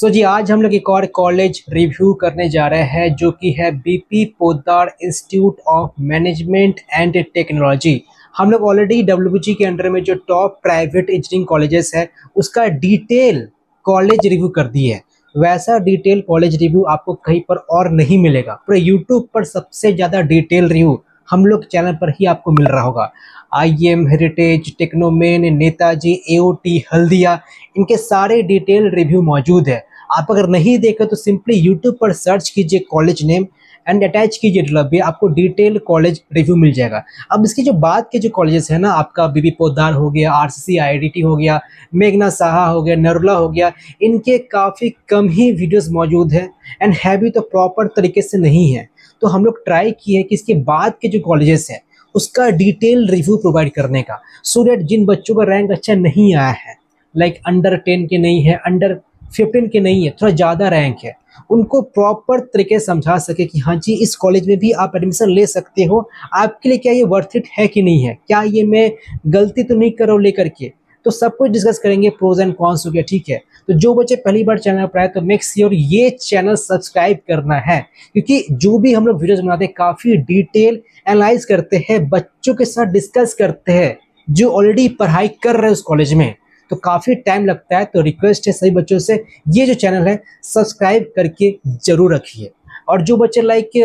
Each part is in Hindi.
सो जी आज हम लोग एक और कॉलेज रिव्यू करने जा रहे हैं जो कि है BP Poddar institute of management and technology. हम लोग ऑलरेडी डब्ल्यूबीजी के अंडर में जो टॉप प्राइवेट इंजीनियरिंग कॉलेजेस है उसका डिटेल कॉलेज रिव्यू कर दी है। वैसा डिटेल कॉलेज रिव्यू आपको कहीं पर और नहीं मिलेगा। पूरे यूट्यूब पर सबसे ज़्यादा डिटेल रिव्यू हम लोग चैनल पर ही आपको मिल रहा होगा। IM, heritage, Techno Main, Netaji, AOT, Haldia, इनके सारे डिटेल रिव्यू मौजूद है। आप अगर नहीं देखे तो सिंपली यूट्यूब पर सर्च कीजिए कॉलेज नेम एंड अटैच कीजिए डब्ल्यूबी, आपको डिटेल कॉलेज रिव्यू मिल जाएगा। अब इसकी जो बात के जो कॉलेजेस है ना, आपका बीबी पोद्दार हो गया, आरसीसी आईआईटी हो गया, मेघना साहा हो गया, नरुला हो गया, इनके काफ़ी कम ही वीडियोस मौजूद हैं एंड है भी तो प्रॉपर तरीके से नहीं है। तो हम लोग ट्राई किए कि इसके बाद के जो कॉलेजेस हैं उसका डिटेल रिव्यू प्रोवाइड करने का, सो दैट जिन बच्चों का रैंक अच्छा नहीं आया है, लाइक अंडर 10 के नहीं है, अंडर 15 के नहीं है, थोड़ा ज़्यादा रैंक है, उनको प्रॉपर तरीके से समझा सके कि हाँ जी इस कॉलेज में भी आप एडमिशन ले सकते हो। आपके लिए क्या ये वर्थ इट है कि नहीं है, क्या ये मैं गलती तो नहीं कर रहा हूँ लेकर के। तो सब कुछ डिस्कस करेंगे, प्रोज एंड कॉन्स हो गया, ठीक है। तो जो बच्चे पहली बार चैनल पर आए तो मेक श्योर ये चैनल सब्सक्राइब करना है, क्योंकि जो भी हम लोग वीडियोस बनाते हैं काफ़ी डिटेल एनालाइज करते हैं, बच्चों के साथ डिस्कस करते हैं जो ऑलरेडी पढ़ाई कर रहे हैं उस कॉलेज में, तो काफ़ी टाइम लगता है। तो रिक्वेस्ट है सभी बच्चों से, ये जो चैनल है सब्सक्राइब करके जरूर रखिए। और जो बच्चे लाइक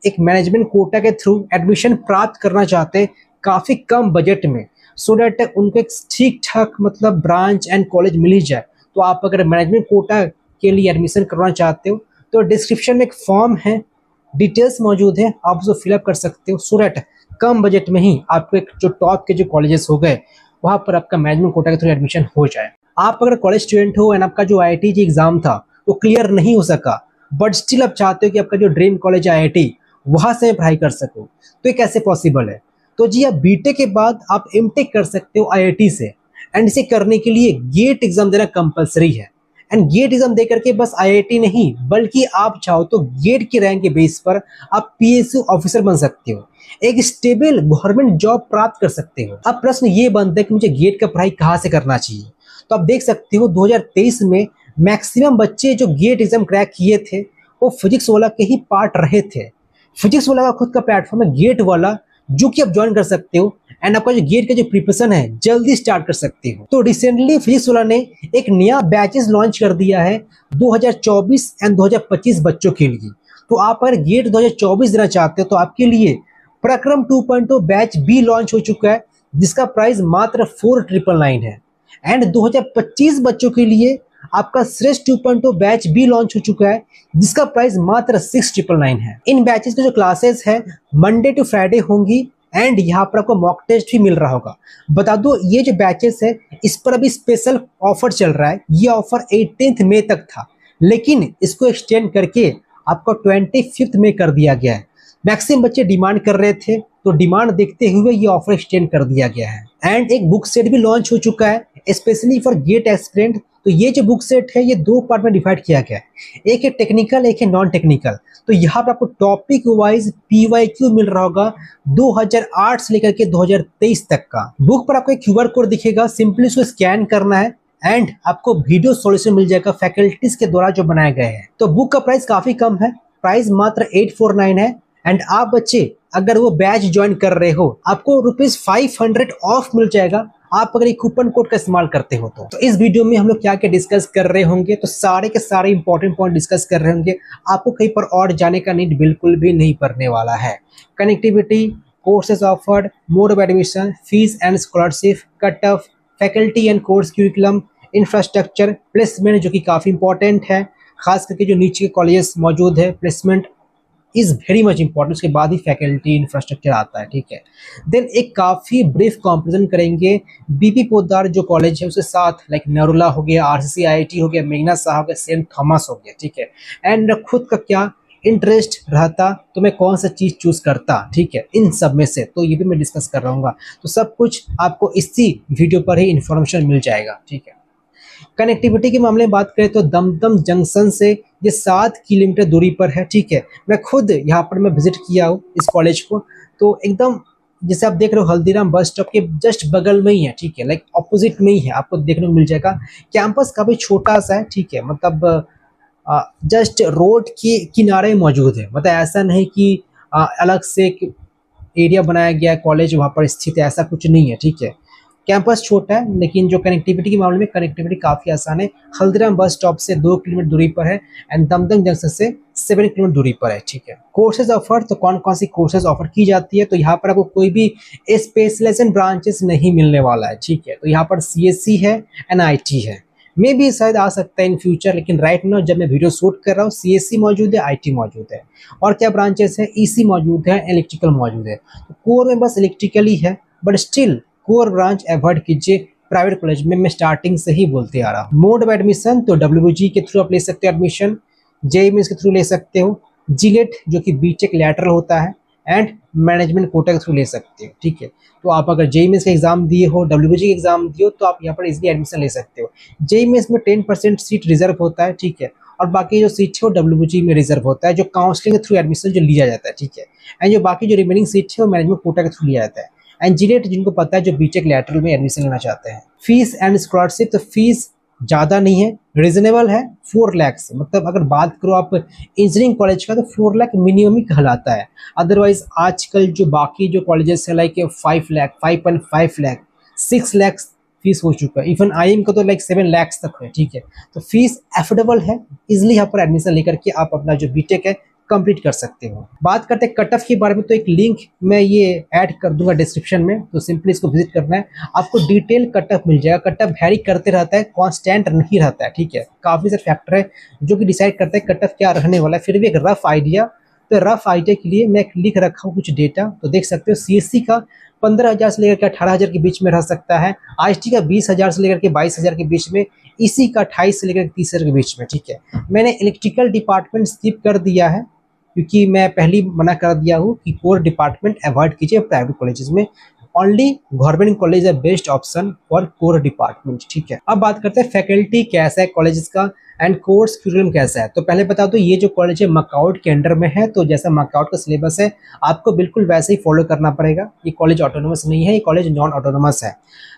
एक मैनेजमेंट कोटा के थ्रू एडमिशन प्राप्त करना चाहते हैं काफ़ी कम बजट में, सो डैट उनको एक ठीक ठाक मतलब ब्रांच एंड कॉलेज मिल ही जाए, तो आप अगर मैनेजमेंट कोटा के लिए एडमिशन करवाना चाहते हो तो डिस्क्रिप्शन में एक फॉर्म है, डिटेल्स मौजूद है, आप उसको फिलअप कर सकते हो, सो डैट कम बजट में ही आपको एक जो टॉप के जो कॉलेजेस हो गए वहाँ पर आपका मैनेजमेंट कोटा के थ्रू एडमिशन हो जाए। आप अगर कॉलेज स्टूडेंट हो एंड आपका जो आईआईटी जी एग्जाम था वो क्लियर नहीं हो सका, बट स्टिल आप चाहते हो कि आपका जो ड्रीम कॉलेज आईआईटी वहाँ से पढ़ाई कर सको, तो ये कैसे पॉसिबल है। तो जी आप बीटेक के बाद आप एमटेक कर सकते हो आईआईटी से, एंड इसे करने के लिए गेट एग्जाम देना कंपलसरी है। एंड गेट एग्जाम दे करके बस आईआईटी नहीं, बल्कि आप चाहो तो गेट की रैंक के बेस पर आप पीएसयू ऑफिसर बन सकते हो, एक स्टेबल गवर्नमेंट जॉब प्राप्त कर सकते हो। अब प्रश्न ये बनता है कि मुझे गेट का पढ़ाई कहाँ से करना चाहिए। तो आप देख सकते हो 2023 में मैक्सिमम बच्चे जो गेट एग्जाम क्रैक किए थे वो फिजिक्स वाला के ही पार्ट रहे थे। फिजिक्स वाला का खुद का प्लेटफॉर्म है गेट वाला, जो कि आप ज्वाइन कर सकते हो एंड आपका जो गेट का जो प्रिपरेशन है जल्दी स्टार्ट कर सकते हो। तो रिसेंटली फिजिक्स वाला ने एक नया बैचेस लॉन्च कर दिया है 2024 एंड 2025 बच्चों के लिए। तो आप अगर गेट 2024 देना चाहते हो तो आपके लिए प्रक्रम 2.0 बैच बी लॉन्च हो चुका है, जिसका प्राइस मात्र 4999 है। एंड 2025 बच्चों के लिए आपका श्रेष्ठ 2.0 बैच बी लॉन्च हो चुका है, जिसका प्राइस मात्र 6999 है। इन बैचेस के जो क्लासेस है मंडे टू फ्राइडे होंगी एंड यहाँ पर आपको मॉक टेस्ट भी मिल रहा होगा। बता दो ये जो बैचेस है इस पर अभी स्पेशल ऑफर चल रहा है, ये ऑफर 18 मई तक था, लेकिन इसको एक्सटेंड करके आपको 25 मई कर दिया गया है। मैक्सिमम बच्चे डिमांड कर रहे थे, तो डिमांड देखते हुए ये ऑफर एक्सटेंड कर दिया गया है। एंड एक बुक सेट भी लॉन्च हो चुका है स्पेशली फॉर गेट एस्पिरेंट। तो ये जो बुक सेट है ये दो पार्ट में डिवाइड किया गया है, एक है टेक्निकल, एक है नॉन टेक्निकल। तो यहाँ पर आपको टॉपिक वाइज पीवाईक्यू मिल रहा होगा 2008 से लेकर के 2023 तक का। बुक पर आपको एक क्यूआर कोड दिखेगा, सिंपली उसको स्कैन करना है एंड आपको वीडियो सॉल्यूशन मिल जाएगा फैकल्टीज के द्वारा जो बनाए गए हैं। तो बुक का प्राइस काफी कम है, प्राइस मात्र 849 है। एंड आप बच्चे अगर वो बैच ज्वाइन कर रहे हो आपको ₹500 ऑफ मिल जाएगा, आप अगर एक कूपन कोड का इस्तेमाल करते हो। तो इस वीडियो में हम लोग क्या क्या डिस्कस कर रहे होंगे, तो सारे के सारे इंपॉर्टेंट पॉइंट डिस्कस कर रहे होंगे। आपको कहीं पर और जाने का नीड बिल्कुल भी नहीं पड़ने वाला है। Connectivity, courses offered, mode of admission, fees and scholarship, cut off, faculty and course curriculum, infrastructure, placement जो कि काफ़ी इंपॉर्टेंट है, खास करके जो नीचे के कॉलेजेस मौजूद है, placement is very much important, उसके बाद ही फैकल्टी इंफ्रास्ट्रक्चर आता है, ठीक है। देन एक काफ़ी ब्रीफ कंपैरिजन करेंगे बीपी पोद्दार जो कॉलेज है उसके साथ, लाइक नरुला हो गया, आरसीसी आईआईटी हो गया, मेघना साहा हो गया, सेंट थॉमस हो गया, ठीक है। एंड खुद का क्या इंटरेस्ट रहता तो मैं कौन सा चीज़ चूज़ करता, ठीक है, इन सब में से, तो ये भी मैं डिस्कस कर रहा हूँ। तो सब कुछ आपको इसी वीडियो पर ही इन्फॉर्मेशन मिल जाएगा, ठीक है। कनेक्टिविटी के मामले में बात करें तो दमदम जंक्शन से ये 7 किलोमीटर दूरी पर है, ठीक है। मैं खुद यहाँ पर मैं विजिट किया हूँ इस कॉलेज को, तो एकदम जैसे आप देख रहे हो हल्दीराम बस स्टॉप के जस्ट बगल में ही है, ठीक है, लाइक ऑपोजिट में ही है, आपको देखने को मिल जाएगा। कैंपस काफ़ी छोटा सा है, ठीक है, मतलब जस्ट रोड के किनारे मौजूद है, मतलब ऐसा नहीं कि अलग से एक एरिया बनाया गया है कॉलेज वहाँ पर स्थित है, ऐसा कुछ नहीं है, ठीक है। कैंपस छोटा है लेकिन जो कनेक्टिविटी के मामले में कनेक्टिविटी काफ़ी आसान है। हल्दीराम बस स्टॉप से 2 किलोमीटर दूरी पर है एंड दमदम जंक्शन से 7 किलोमीटर दूरी पर है, ठीक है। कोर्सेज ऑफर, तो कौन कौन सी कोर्सेज ऑफर की जाती है, तो यहाँ पर आपको कोई भी स्पेशलाइजेशन ब्रांचेस नहीं मिलने वाला है, ठीक है। तो यहाँ पर CSC है, NIT है, मे भी शायद आ सकता है इन फ्यूचर, लेकिन राइट नाउ जब मैं वीडियो शूट कर रहा हूँ CSC मौजूद है, IT मौजूद है। और क्या ब्रांचेस है, EC मौजूद है, इलेक्ट्रिकल मौजूद है। तो कोर में बस इलेक्ट्रिकल ही है, but still core branch avoid कीजिए प्राइवेट कॉलेज में, मैं स्टार्टिंग से ही बोलते आ रहा हूँ। मोड ऑफ एडमिशन, तो WG के थ्रू आप ले सकते हो एडमिशन, JEE मेंस के थ्रू ले सकते हो, GLET जो कि बीटेक लैटरल होता है, एंड मैनेजमेंट कोटा के थ्रू ले सकते हो, ठीक है। तो आप अगर JEE मेंस का एग्जाम दिए हो, WG का एग्जाम दिए हो, तो आप यहाँ पर इजीली एडमिशन ले सकते हो। JEE मेंस में 10% सीट रिजर्व होता है, ठीक है, और बाकी जो सीट है वो WG में रिजर्व होता है, जो काउंसलिंग के थ्रू एडमिशन जो लिया जाता है, ठीक है। एंड जो बाकी जो रिमेनिंग सीट है वो मैनेजमेंट कोटा के थ्रू लिया जाता है। एंड GLET जिनको पता है, जो बीटेक लैटरल में एडमिशन लेना चाहते हैं। फीस एंड स्कॉलरशिप, तो फीस ज़्यादा नहीं है, रिजनेबल है, 4 लाख से, मतलब अगर बात करो आप इंजीनियरिंग कॉलेज का तो 4 लाख मिनिमम ही कहलाता है। अदरवाइज आजकल जो बाकी जो कॉलेजेस है लाइक 5 लाख, 5.5 लाख, 6 लाख फीस हो चुका है। इवन IIM का तो लाइक 7 लाख तक है, ठीक है। तो फीस एफोर्डेबल है, इजिली यहाँ पर एडमिशन लेकर के आप अपना जो बीटेक है कंप्लीट कर सकते हो। बात करते हैं कट ऑफ के बारे में, तो एक लिंक मैं ये ऐड कर दूंगा डिस्क्रिप्शन में, तो सिंपली इसको विजिट करना है, आपको डिटेल कट ऑफ मिल जाएगा। कट ऑफ वैरी करते रहता है, कांस्टेंट नहीं रहता है, ठीक है। काफ़ी सारे फैक्टर है जो कि डिसाइड करते हैं कट ऑफ क्या रहने वाला है, फिर भी एक रफ आइडिया। तो रफ आइडिया के लिए मैं लिख रखा हूँ कुछ डेटा, तो देख सकते हो CSC का 15,000 से लेकर के 18,000 के बीच में रह सकता है, IST का 20,000 से लेकर के 22,000 के बीच में, EC का 28 से लेकर 30,000 के बीच में, ठीक है। मैंने इलेक्ट्रिकल डिपार्टमेंट स्किप कर दिया है क्योंकि मैं पहले ही मना कर दिया हूँ कि कोर डिपार्टमेंट अवॉइड कीजिए प्राइवेट कॉलेजेस में, ओनली गवर्नमेंट कॉलेज है best option for core department, ठीक है। अब बात करते हैं फैकल्टी कैसा है कॉलेजेस का एंड कोर्स क्यूरिकुलम कैसा है। तो पहले बता दो, ये जो कॉलेज है मकाउट के अंडर में है, तो जैसा मकाउट का सिलेबस है आपको बिल्कुल वैसे ही फॉलो करना पड़ेगा। ये कॉलेज ऑटोनोमस नहीं है, ये कॉलेज नॉन ऑटोनोमस है।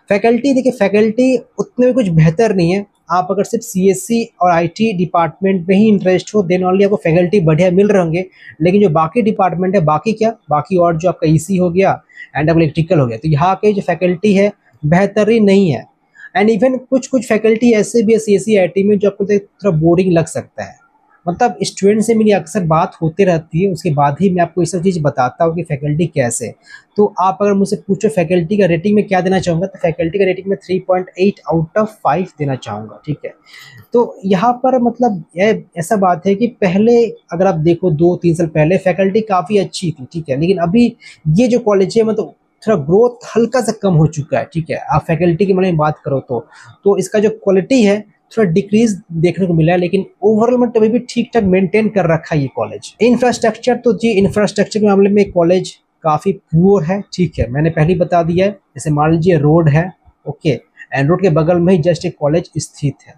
फैकल्टी देखिए, फैकल्टी उतने भी कुछ बेहतर नहीं है। आप अगर सिर्फ CSC और IT डिपार्टमेंट में ही इंटरेस्ट हो देन ऑनली आपको फैकल्टी बढ़िया मिल रहे होंगे, लेकिन जो बाकी डिपार्टमेंट है, बाकी क्या, बाकी और जो आपका EC हो गया एंड इलेक्ट्रिकल हो गया, तो यहाँ के जो फैकल्टी है बेहतरीन नहीं है। एंड इवन कुछ कुछ फैकल्टी ऐसे भी है CSC IT में जो आपको थोड़ा बोरिंग लग सकता है। मतलब स्टूडेंट से मेरी अक्सर बात होती रहती है, उसके बाद ही मैं आपको ये सब चीज़ बताता हूँ कि फैकल्टी कैसे है। तो आप अगर मुझसे पूछो फैकल्टी का रेटिंग में क्या देना चाहूँगा, तो फैकल्टी का रेटिंग में 3.8 आउट ऑफ 5 देना चाहूँगा, ठीक है। तो यहाँ पर मतलब ऐसा बात है कि पहले अगर आप देखो 2-3 साल पहले फैकल्टी काफ़ी अच्छी थी, ठीक है, लेकिन अभी ये जो कॉलेज है मतलब थोड़ा ग्रोथ हल्का सा कम हो चुका है, ठीक है। आप फैकल्टी के बारे में बात करो तो इसका जो क्वालिटी है थोड़ा डिक्रीज देखने को मिला है, लेकिन ओवरऑल में अभी भी ठीक ठाक मेंटेन कर रखा है ये कॉलेज। इंफ्रास्ट्रक्चर, तो जी इंफ्रास्ट्रक्चर के मामले में कॉलेज काफ़ी पुअर है, ठीक है, मैंने पहले ही बता दिया है। जैसे मान लीजिए रोड है, ओके, एंड रोड के बगल में ही जस्ट एक कॉलेज स्थित है।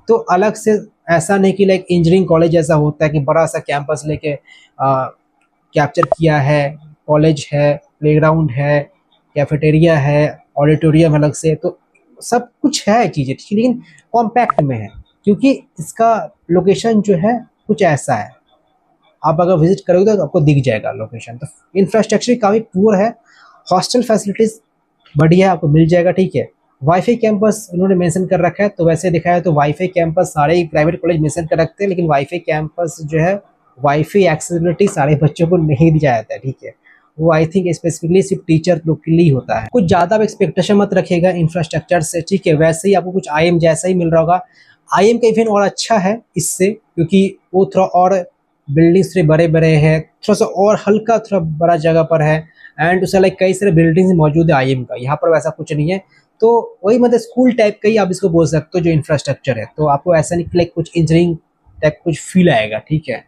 तो अलग से ऐसा नहीं कि लाइक इंजीनियरिंग कॉलेज ऐसा होता है कि बड़ा सा कैंपस लेके कैप्चर किया है, कॉलेज है, प्लेग्राउंड है, कैफेटेरिया है, ऑडिटोरियम अलग से, तो सब कुछ है चीज़ें, ठीक है, लेकिन कॉम्पैक्ट में है क्योंकि इसका लोकेशन जो है कुछ ऐसा है। आप अगर विजिट करोगे तो आपको दिख जाएगा लोकेशन। तो इंफ्रास्ट्रक्चर काफ़ी पुअर है, हॉस्टल फैसिलिटीज़ बढ़िया आपको मिल जाएगा, ठीक है। वाईफाई कैंपस उन्होंने मेंशन कर रखा है, तो वैसे देखा है तो वाईफाई कैंपस सारे ही प्राइवेट कॉलेज मेंशन कर रखते हैं, लेकिन वाईफाई कैंपस जो है वाईफाई एक्सेसिबिलिटी सारे बच्चों को नहीं दिया जाता है, ठीक है। वो आई थिंक स्पेसिफिकली सिर्फ टीचर लोग के लिए होता है। कुछ ज़्यादा एक्सपेक्टेशन मत रखिएगा इंफ्रास्ट्रक्चर से, ठीक है। वैसे ही आपको कुछ IIM जैसा ही मिल रहा होगा। IIM का इवेंट और अच्छा है इससे, क्योंकि वो थोड़ा और बिल्डिंग्स थोड़े बड़े बड़े हैं, थोड़ा सा और हल्का थोड़ा बड़ा जगह पर है, एंड उससे लाइक कई सारे बिल्डिंग्स मौजूद है IIM का। यहाँ पर वैसा कुछ नहीं है, तो वही मतलब स्कूल टाइप का ही आप इसको बोल सकते हो जो इंफ्रास्ट्रक्चर है। तो आपको ऐसा नहीं कि लाइक कुछ इंजीनियरिंग टाइप कुछ फील आएगा, ठीक है।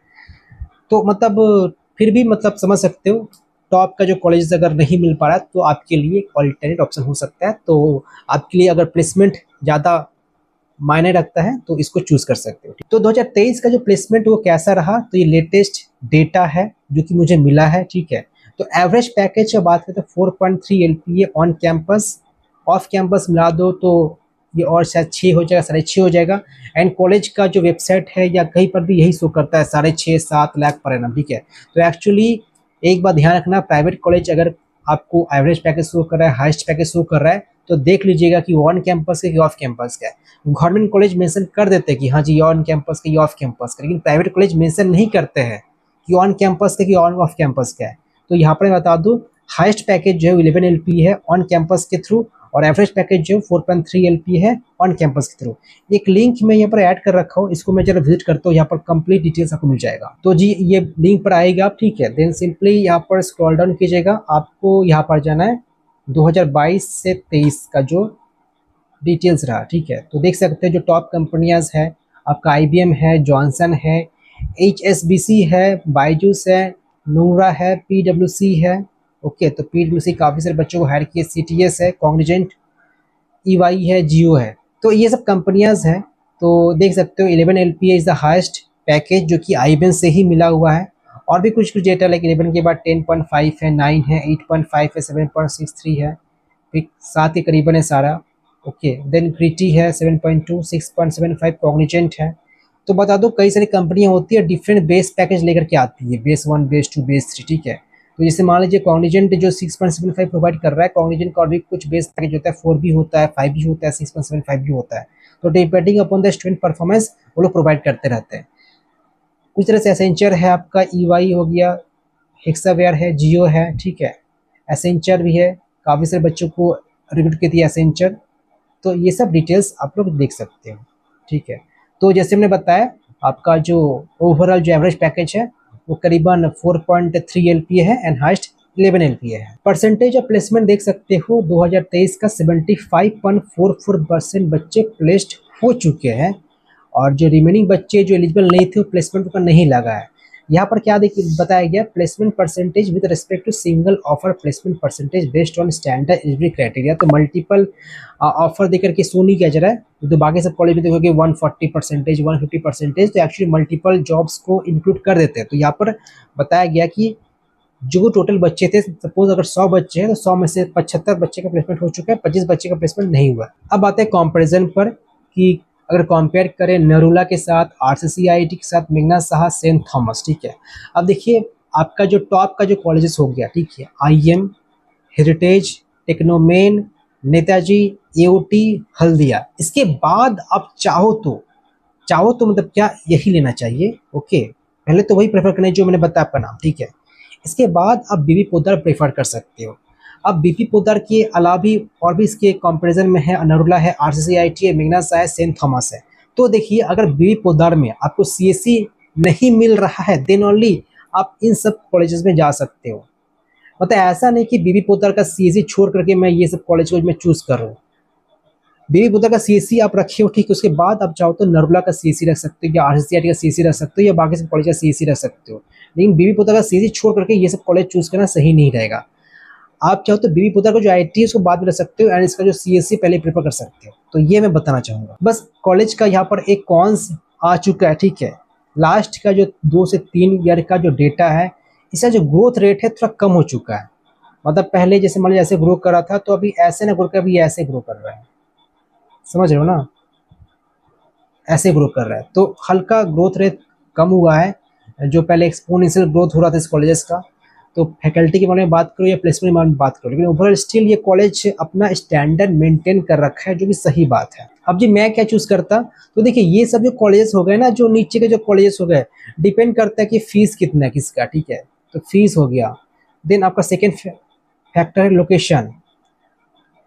तो मतलब फिर भी मतलब समझ सकते हो, टॉप का जो कॉलेज अगर नहीं मिल पा रहा तो आपके लिए एक ऑल्टरनेट ऑप्शन हो सकता है। तो आपके लिए अगर प्लेसमेंट ज़्यादा मायने रखता है तो इसको चूज कर सकते हो। तो 2023 का जो प्लेसमेंट वो कैसा रहा, तो ये लेटेस्ट डेटा है जो कि मुझे मिला है, ठीक है। तो एवरेज पैकेज की बात करें तो 4.3 LPA on campus, off campus मिला दो तो ये और शायद 6 हो जाएगा, 6.5 हो जाएगा। एंड कॉलेज का जो वेबसाइट है या कहीं पर भी यही शो करता है 6.5-7 लाख पर एनम, ठीक है। तो एक्चुअली एक बात ध्यान रखना, प्राइवेट कॉलेज अगर आपको एवरेज पैकेज शो कर रहा है, हाईएस्ट पैकेज शो कर रहा है, तो देख लीजिएगा कि ऑन कैंपस है कि ऑफ कैंपस का है। गवर्नमेंट कॉलेज मेंशन कर देते हैं कि हाँ जी ऑन कैंपस का या ऑफ कैंपस का, लेकिन प्राइवेट कॉलेज मेंशन नहीं करते हैं कि ऑन कैंपस का कि ऑन ऑफ कैंपस का है। तो यहाँ पर मैं बता दूँ, हाईएस्ट पैकेज जो है 11 LP है ऑन कैंपस के थ्रू, और एवरेज पैकेज जो 4.3 LP है ऑन कैंपस के थ्रू। एक लिंक मैं यहाँ पर ऐड कर रखा हूँ, इसको मैं जरा विजिट करता हूँ, यहाँ पर कंप्लीट डिटेल्स आपको मिल जाएगा। तो जी ये लिंक पर आएगा आप, ठीक है। देन सिंपली यहाँ पर स्क्रॉल डाउन कीजिएगा, आपको यहाँ पर जाना है 2022 से 23 का जो डिटेल्स रहा, ठीक है। तो देख सकते हैं जो टॉप कंपनियां है आपका IBM है, जॉनसन है, HSBC है, बायजूस है, नूरा है, PwC है। ओके, तो PwC काफ़ी सारे बच्चों को हायर किए, CTS है, कॉग्निजेंट, EY है, जियो है। तो ये सब कंपनियां हैं। तो देख सकते हो 11 LPA is the highest package जो कि IBM से ही मिला हुआ है। और भी कुछ कुछ डेटा लाइक 11 के बाद 10.5 है, 9 है, 8.5 है, 7.63 है, फिर 7 के करीबन है सारा। ओके, देन क्रिटी है 7.2, 6.75 कॉग्निजेंट है। तो बता दो कई सारी कंपनियां होती है, डिफरेंट बेस पैकेज लेकर के आती है, बेस 1, बेस 2, बेस 3, ठीक है। तो जैसे मान लीजिए कॉग्निजेंट जो 6.75 प्रोवाइड कर रहा है, कॉग्निजेंट का और भी कुछ बेस पैकेज होता है, 4 भी होता है, 5 भी होता है, 6.75 भी होता है। तो depending upon the student performance वो लोग प्रोवाइड करते रहते हैं। कुछ तरह से एसेंचर है आपका, EY हो गया, हेक्सावेयर है, जियो है, ठीक है। एसेंचर भी है, काफ़ी सारे बच्चों को रिक्रूट की थी एसेंचर। तो ये सब डिटेल्स आप लोग देख सकते हो, ठीक है। तो जैसे हमने बताया आपका जो ओवरऑल जो एवरेज पैकेज है वो करीबन 4.3 LPA है एंड हाइस्ट 11 LPA है। परसेंटेज ऑफ प्लेसमेंट देख सकते हो 2023 का 75.44% बच्चे प्लेस्ड हो चुके हैं, और जो रिमेनिंग बच्चे जो एलिजिबल नहीं थे वो प्लेसमेंट पर नहीं लगा है। यहाँ पर क्या देखिए बताया गया, placement percentage with respect to single offer placement percentage based on standard eligibility criteria. तो मल्टीपल ऑफर देकर के सो नहीं किया जा रहा है। तो बाकी सब कॉलेज में देखोगे 140%, 150%, तो एक्चुअली मल्टीपल जॉब्स को इंक्लूड कर देते हैं। तो यहाँ पर बताया गया कि जो टोटल बच्चे थे, सपोज अगर 100 बच्चे हैं तो 100 में से 75 बच्चे का प्लेसमेंट हो चुका है, 25 बच्चे का प्लेसमेंट नहीं हुआ। अब आते हैं कंपैरिजन पर कि अगर कंपेयर करें नरूला के साथ, RCCIT के साथ, मेघना साहा, सेंट थॉमस, ठीक है। अब देखिए आपका जो टॉप का जो कॉलेजेस हो गया, ठीक है, IM, heritage, Techno Main, Netaji, AOT, Haldia. इसके बाद आप चाहो तो मतलब क्या यही लेना चाहिए। ओके, पहले तो वही प्रेफर करना है जो मैंने बताया आपका नाम, ठीक है। इसके बाद आप बीबी पोद्दार प्रेफर कर सकते हो। अब बीपी पोद्दार के अलावा भी और भी इसके कंपैरिजन में है, नरूला है, RCCIT है, मेघना साहा है, सेंट थॉमस है। तो देखिए अगर बीबी पोद्दार में आपको CSE नहीं मिल रहा है देन ओनली आप इन सब कॉलेजेस में जा सकते हो। मतलब ऐसा नहीं कि बीबी पोद्दार का CSE छोड़ करके मैं ये सब कॉलेज को मैं चूज कर रहा हूँ। बीबी पोद्दार का CSE आप रखे हो, ठीक, उसके बाद आप चाहो तो नरूला का CSE रख सकते हो, या RCCIT का CSE रख सकते हो, या बाकी सब कॉलेज का CSE रख सकते हो। लेकिन बीबी पोद्दार का CSE छोड़ करके ये सब कॉलेज चूज करना सही नहीं रहेगा। आप चाहो तो बीबी पोद्दार का जो IT है उसको बाद में रख सकते हो, एंड इसका जो CSE पहले प्रेफर कर सकते हो। तो ये मैं बताना चाहूँगा। बस कॉलेज का यहाँ पर एक कॉन्स आ चुका है, ठीक है। लास्ट का जो 2 से 3 ईयर का जो डेटा है, इसका जो ग्रोथ रेट है थोड़ा कम हो चुका है। मतलब पहले जैसे मान लीजिए ऐसे ग्रो कर रहा था, तो अभी ऐसे ना ग्रो कर, अभी ऐसे ग्रो कर रहा है, समझ रहे हो ना, ऐसे ग्रो कर रहा है। तो हल्का ग्रोथ रेट कम हुआ है, जो पहले एक्सपोनेंशियल ग्रोथ हो रहा था इस कॉलेजेस का। तो फैकल्टी के बारे में बात करो या प्लेसमेंट के बारे में बात करो, लेकिन ओवरऑल स्टिल ये कॉलेज अपना स्टैंडर्ड मेंटेन कर रखा है, जो कि सही बात है। अब जी मैं क्या चूज़ करता, तो देखिए ये सब जो कॉलेजेस हो गए ना, जो नीचे के जो कॉलेजेस हो गए, डिपेंड करता है कि फीस कितना है किसका, ठीक है। तो फीस हो गया। देन आपका सेकेंड फैक्टर है लोकेशन,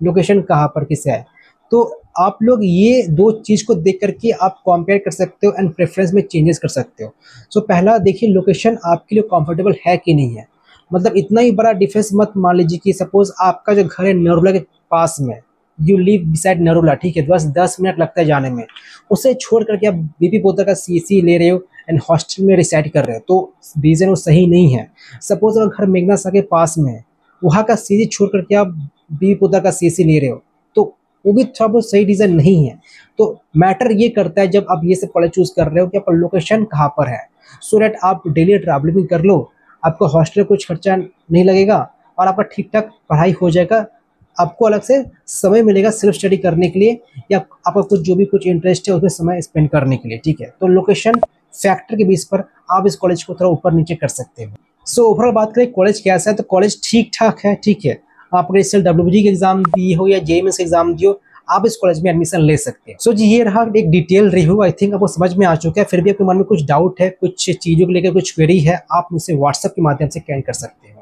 लोकेशन कहाँ पर किस है। तो आप लोग ये दो चीज़ को देख करके आप कंपेयर कर सकते हो एंड प्रेफरेंस में चेंजेस कर सकते हो। सो पहला देखिए लोकेशन आपके लिए कंफर्टेबल है कि नहीं है। मतलब इतना ही बड़ा डिफरेंस मत मान लीजिए कि सपोज आपका जो घर है नरूला के पास में, यू लिव बिसाइड नरूला, ठीक है, बस 10 मिनट लगता है जाने में। उसे छोड़ करके आप बीबी पोद्दार का CSE ले रहे हो एंड हॉस्टल में रिसाइड कर रहे हो, तो रीज़न वो सही नहीं है। सपोज अगर घर मेघना साहा के पास में है, वहाँ का CSE छोड़ करके आप बीबी पोद्दार का CSE ले रहे हो, तो वो भी थोड़ा बहुत सही रीज़न नहीं है। तो मैटर ये करता है जब आप ये सब कॉलेज चूज़ कर रहे हो कि आपका लोकेशन कहाँ पर है, सो दैट आप डेली ट्रैवलिंग भी कर लो, आपका हॉस्टल कुछ खर्चा नहीं लगेगा और आपका ठीक ठाक पढ़ाई हो जाएगा आपको अलग से समय मिलेगा सेल्फ स्टडी करने के लिए, या आपका कुछ जो भी कुछ इंटरेस्ट है उसमें समय स्पेंड करने के लिए, ठीक है। तो लोकेशन फैक्टर के बेस पर आप इस कॉलेज को थोड़ा ऊपर नीचे कर सकते हो। सो ओवरऑल बात करें कॉलेज कैसा है, तो कॉलेज ठीक ठाक है, ठीक है। आप अगर इससे डब्ल्यूबीजी के एग्जाम दिए हो या जेईई के एग्जाम दिए हो, आप इस कॉलेज में एडमिशन ले सकते हैं। सो जी ये रहा एक डिटेल रिव्यू, आई थिंक आपको समझ में आ चुका है। फिर भी आपके मन में कुछ डाउट है, कुछ चीज़ों को लेकर कुछ क्वेरी है, आप मुझसे व्हाट्सएप के माध्यम से कैन कर सकते हैं।